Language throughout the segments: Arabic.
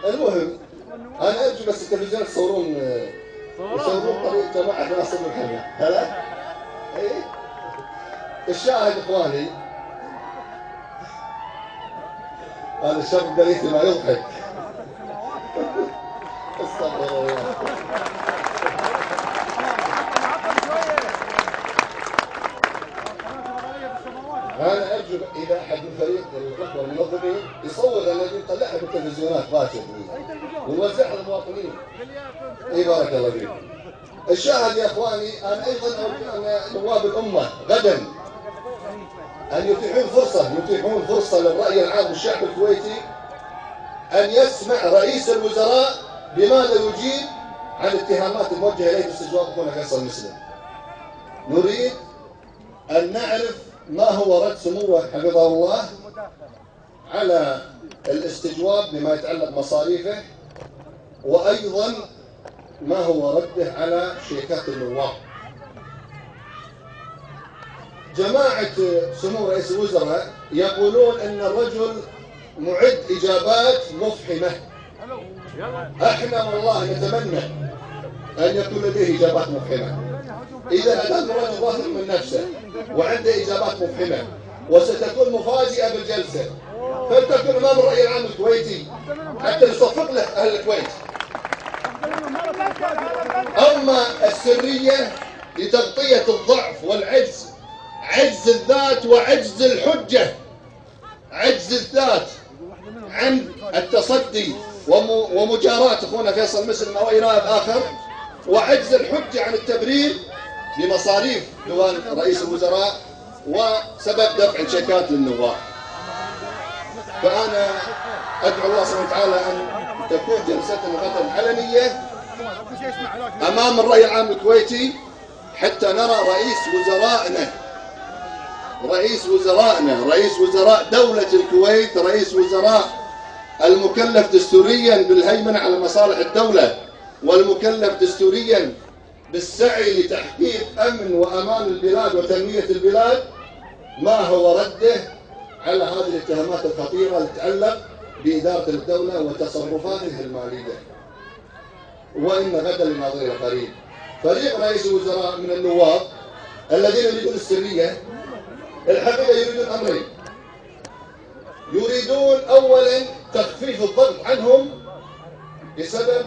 المهم انا ارجو بس التلفزيون يصورون طريق جماعه ناصر الحمى. هلا اي الشاهد اخواني، هذا الشاب البريتي ما يضحك. استغفر الله. انا ارجو اذا احد من فريق الاخوه المنظمين يصور الذي يطلعها بالتلفزيونات باكر ونوزعها للمواطنين. اي بارك الله فيك. الشاهد يا اخواني، انا ايضا ارجو ان نواب الامه غدا ان يتيحون فرصه للراي العام والشعب الكويتي ان يسمع رئيس الوزراء بماذا يجيب عن الاتهامات الموجهه اليه باستجواب اخونا فيصل المسلم. نريد ان نعرف ما هو رد سموه حفظه الله على الاستجواب بما يتعلق مصاريفه، وايضا ما هو رده على شيكات النواب. جماعه سمو رئيس الوزراء يقولون ان الرجل معد اجابات مفحمه. احنا والله نتمنى ان يكون لديه اجابات مفحمه. اذا هذا الرجل واثق من نفسه وعنده اجابات مفحمه وستكون مفاجئه بالجلسه، فلتكن امام الراي العام الكويتي حتى يصفق له اهل الكويت. اما السريه لتغطيه الضعف والعجز، عجز الذات وعجز الحجه، عجز الذات عن التصدي ومجاراة اخونا فيصل مسلم او اي نائب اخر، وعجز الحجه عن التبرير بمصاريف ديوان رئيس الوزراء وسبب دفع الشيكات للنواب. فانا ادعو الله سبحانه وتعالى ان تكون جلستنا غدا علنيه امام الراي العام الكويتي حتى نرى رئيس وزراء دولة الكويت، رئيس وزراء المكلف دستوريا بالهيمنة على مصالح الدولة والمكلف دستوريا بالسعي لتحقيق أمن وأمان البلاد وتنمية البلاد، ما هو رده على هذه الاتهامات الخطيرة اللي تتعلق بإدارة الدولة وتصرفاتها المالية. وإن غدا لناظرها قريب. فريق رئيس الوزراء من النواب الذين يريدون السرية الحقيقة يريدون أمرين. يريدون أولا تخفيف الضغط عنهم بسبب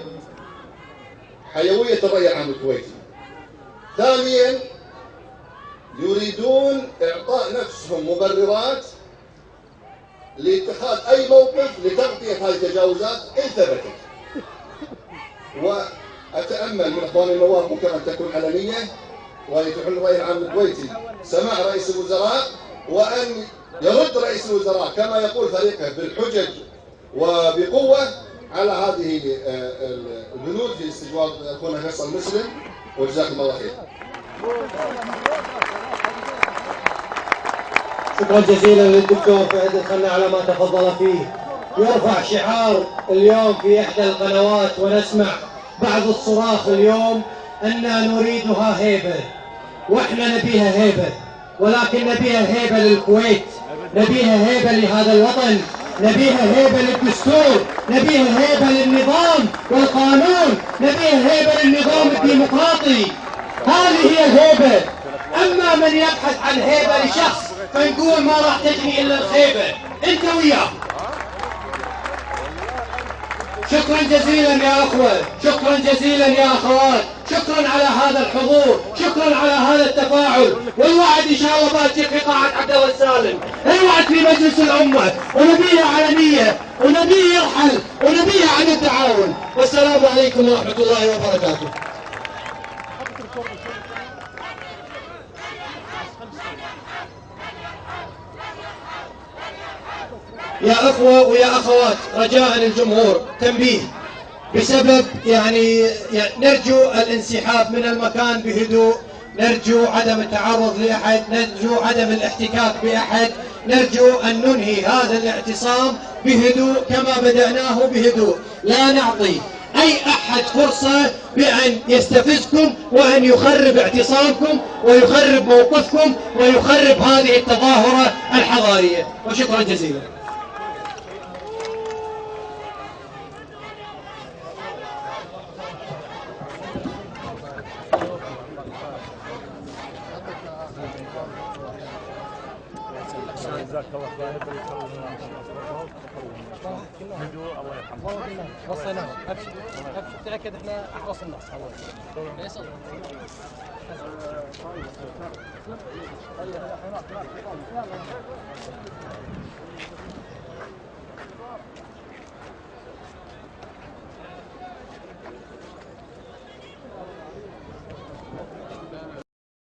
حيوية الرأي العام الكويتي. ثانيا يريدون إعطاء نفسهم مبررات لاتخاذ أي موقف لتغطية هذه التجاوزات إن ثبتت. وأتأمل من إخواني النواب ممكن أن تكون علنية وأن يتيحون الرأي العام الكويتي سماع رئيس الوزراء، وأن يرد رئيس الوزراء كما يقول فريقه بالحجج وبقوة على هذه البنود في استجواب أخونا فيصل مسلم، وجزاكم الله خير. شكرا جزيلا للدكتور فهد الخنا على ما تفضل فيه. يرفع شعار اليوم في إحدى القنوات ونسمع بعض الصراخ اليوم أننا نريدها هيبة، وإحنا نبيها هيبة، ولكن نبيها هيبة للكويت، نبيها هيبة لهذا الوطن، نبيها هيبة للدستور، نبيها هيبة للنظام والقانون، نبيها هيبة للنظام الديمقراطي. هذه هي الهيبة. أما من يبحث عن هيبة لشخص فنقول ما راح تجني إلا الخيبة، أنت وياه. شكرا جزيلا يا أخوة، شكرا جزيلا يا أخوات، شكرا على هذا الحضور، شكرا على هذا التفاعل، والوعد إن شاء الله باكر في قاعة عبد الله السالم، الوعد في مجلس الأمة، ونبيها علنية، ونبيه يرحل، ونبيه عن التعاون. والسلام عليكم ورحمة الله وبركاته. يا أخوة ويا أخوات، رجاء الجمهور تنبيه بسبب يعني نرجو الانسحاب من المكان بهدوء، نرجو عدم التعرض لأحد، نرجو عدم الاحتكاك بأحد، نرجو أن ننهي هذا الاعتصام بهدوء كما بدأناه بهدوء. لا نعطي أي أحد فرصة بأن يستفزكم وأن يخرب اعتصامكم ويخرب موقفكم ويخرب هذه التظاهرة الحضارية. وشكرا جزيلا. جزاك الله خير. الله يرحمه. وصيناه. ابشر ابشر تاكد احنا احرص الناس. فيصل